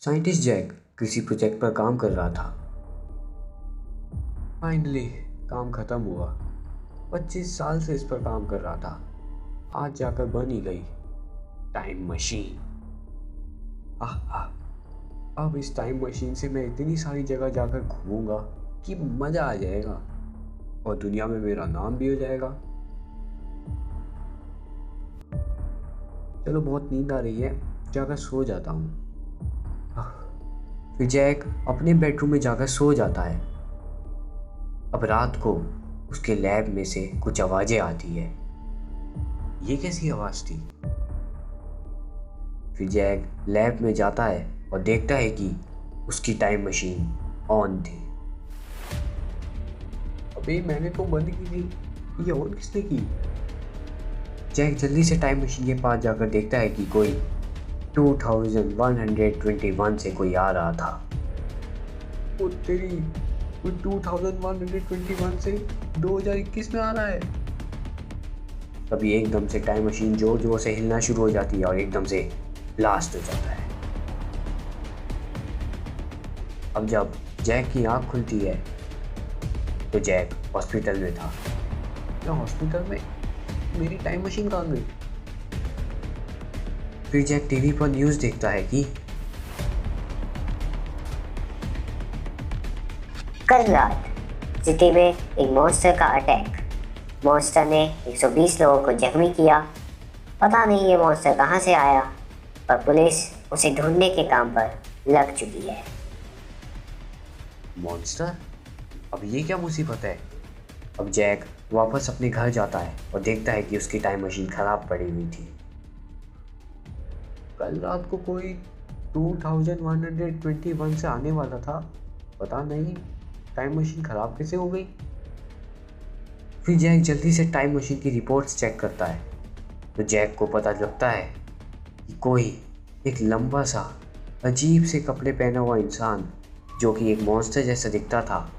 Scientist Jack किसी project पर काम कर रहा था। फाइनली काम खत्म हुआ। 25 साल से इस पर काम कर रहा था। आज जाकर बन ही गई टाइम मशीन। अब इस टाइम मशीन से मैं इतनी सारी जगह जाकर घूमूंगा कि मजा आ जाएगा और दुनिया में मेरा नाम भी हो जाएगा। चलो, बहुत नींद आ रही है, जाकर सो जाता हूँ। फिर जैक अपने बेडरूम में जाकर सो जाता है। अब रात को उसके लैब में से कुछ आवाजें आती है। ये कैसी आवाज थी? फिर जैक लैब में जाता है और देखता है कि उसकी टाइम मशीन ऑन थी। अबे, मैंने तो बंद की थी, ये ऑन किसने की? जैक जल्दी से टाइम मशीन के पास जाकर देखता है कि कोई 2121 से कोई आ रहा था। ओ तेरी, कोई 2121 से 2021 में आ रहा है। तभी एकदम से टाइम मशीन जोर जोर से हिलना शुरू हो जाती है और एकदम से ब्लास्ट हो जाता है। अब जब जैक की आंख खुलती है तो जैक हॉस्पिटल में था। क्या हॉस्पिटल में? मेरी टाइम मशीन कहाँ गई? फिर जैक टीवी पर न्यूज़ देखता है कि कल रात सिटी में एक मॉन्स्टर का अटैक। मॉन्स्टर ने 120 लोगों को जख्मी किया। पता नहीं ये मॉन्स्टर कहाँ से आया, पर पुलिस उसे ढूंढने के काम पर लग चुकी है। मॉन्स्टर? अब ये क्या मुसीबत है? अब जैक वापस अपने घर जाता है और देखता है कि उसकी टाइम मशीन खराब पड़ी हुई थी। कल रात को कोई 2121 से आने वाला था, पता नहीं टाइम मशीन खराब कैसे हो गई। फिर जैक जल्दी से टाइम मशीन की रिपोर्ट्स चेक करता है तो जैक को पता लगता है कि कोई एक लंबा सा अजीब से कपड़े पहना हुआ इंसान, जो कि एक मॉन्स्टर जैसा दिखता था,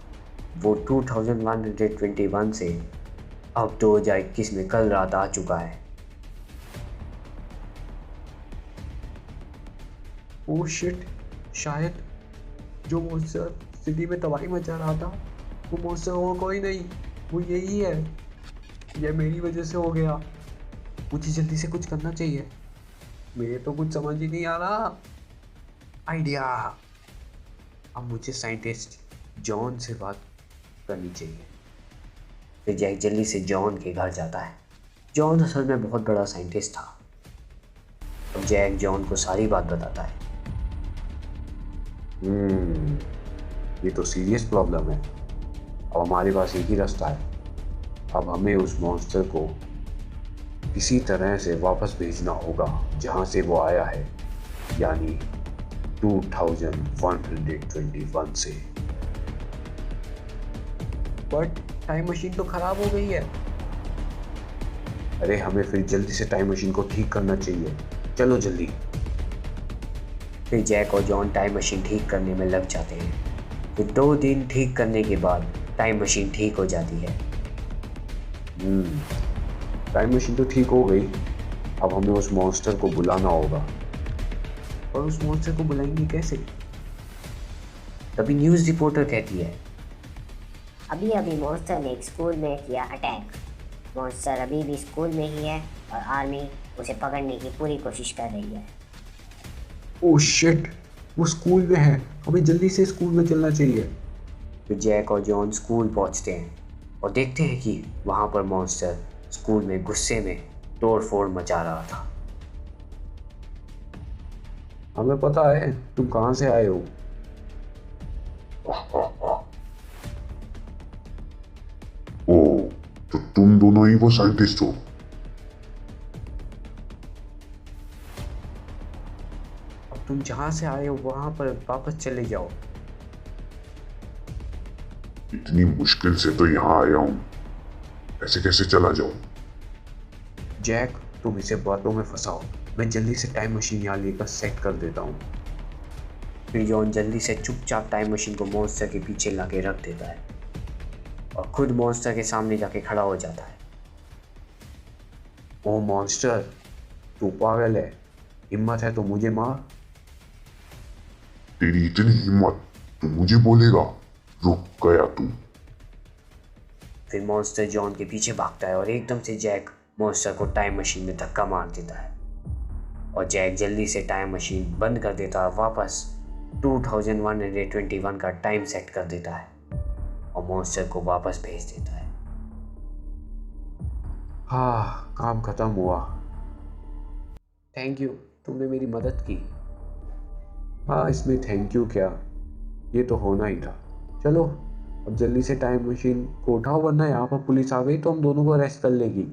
वो 2121 से अब 2021 में कल रात आ चुका है। ओह शिट, शायद जो मॉन्स्टर सिटी में तबाही मचा रहा था वो मॉन्स्टर और कोई नहीं, वो यही है। यह मेरी वजह से हो गया। मुझे जल्दी से कुछ करना चाहिए। मेरे तो कुछ समझ ही नहीं आ रहा। आइडिया! अब मुझे साइंटिस्ट जॉन से बात करनी चाहिए। फिर जैक जल्दी से जॉन के घर जाता है। जॉन असल में बहुत बड़ा साइंटिस्ट था। अब जैक जॉन को सारी बात बताता है। ये तो सीरियस प्रॉब्लम है। अब हमारे पास एक ही रास्ता है। अब हमें उस मॉन्स्टर को किसी तरह से वापस भेजना होगा जहाँ से वो आया है, यानी 2121 से। बट टाइम मशीन तो खराब हो गई है। अरे, हमें फिर जल्दी से टाइम मशीन को ठीक करना चाहिए। चलो जल्दी। फिर जैक और जॉन टाइम मशीन ठीक करने में लग जाते हैं। फिर 2 दिन ठीक करने के बाद टाइम मशीन ठीक हो जाती है। टाइम मशीन तो ठीक हो गई। अब हमें उस मॉन्स्टर को बुलाना होगा। और उस मॉन्स्टर को बुलाएंगे कैसे? तभी न्यूज़ रिपोर्टर कहती है, अभी अभी मॉन्स्टर ने एक स्कूल में किया अटैक। मॉन्स्टर अभी भी स्कूल में ही है और आर्मी उसे पकड़ने की पूरी कोशिश कर रही है। ओह शिट, वो स्कूल में है। हमें जल्दी से स्कूल में चलना चाहिए। फिर जैक और जॉन स्कूल पहुंचते हैं और देखते हैं कि वहां पर मॉन्स्टर स्कूल में गुस्से में तोड़ फोड़ मचा रहा था। हमें पता है तुम कहां से आए हो। ओह, तो तुम दोनों ही वो साइंटिस्ट हो। अब तुम जहां से आए हो वहां पर वापस चले जाओ। इतनी मुश्किल से तो यहाँ आया हूँ, ऐसे कैसे चला जाऊँ? जैक, तुम इसे बातों में फंसाओ। मैं जल्दी से टाइम मशीन यहाँ लेकर सेट कर देता हूँ। फिर जॉन जल्दी से चुपचाप टाइम मशीन को मॉन्स्टर के पीछे ला के रख देता है और खुद मॉन्स्टर के सामने जाके खड़ा हो जाता है। ओ मॉन्स्टर, तू पागल है? हिम्मत है तो मुझे मार। तेरी इतनी हिम्मत, तू मुझे बोलेगा? रुक गया तू। फिर मॉन्स्टर जॉन के पीछे भागता है और एकदम से जैक मॉन्स्टर को टाइम मशीन में धक्का मार देता है और जैक जल्दी से टाइम मशीन बंद कर देता है और वापस 2121 का टाइम सेट कर देता है और मॉन्स्टर को वापस भेज देता है। हाँ, काम खत्म हुआ। थैंक यू, तुमने मेरी मदद की। हाँ, इसमें थैंक यू क्या, ये तो होना ही था। चलो अब जल्दी से टाइम मशीन को उठाओ, वरना यहाँ पर पुलिस आ गई तो हम दोनों को अरेस्ट कर लेगी।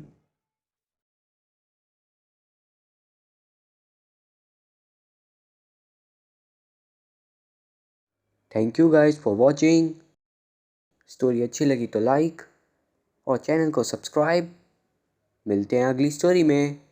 Thank you guys for watching. Story अच्छी लगी तो लाइक और चैनल को सब्सक्राइब। मिलते हैं अगली स्टोरी में।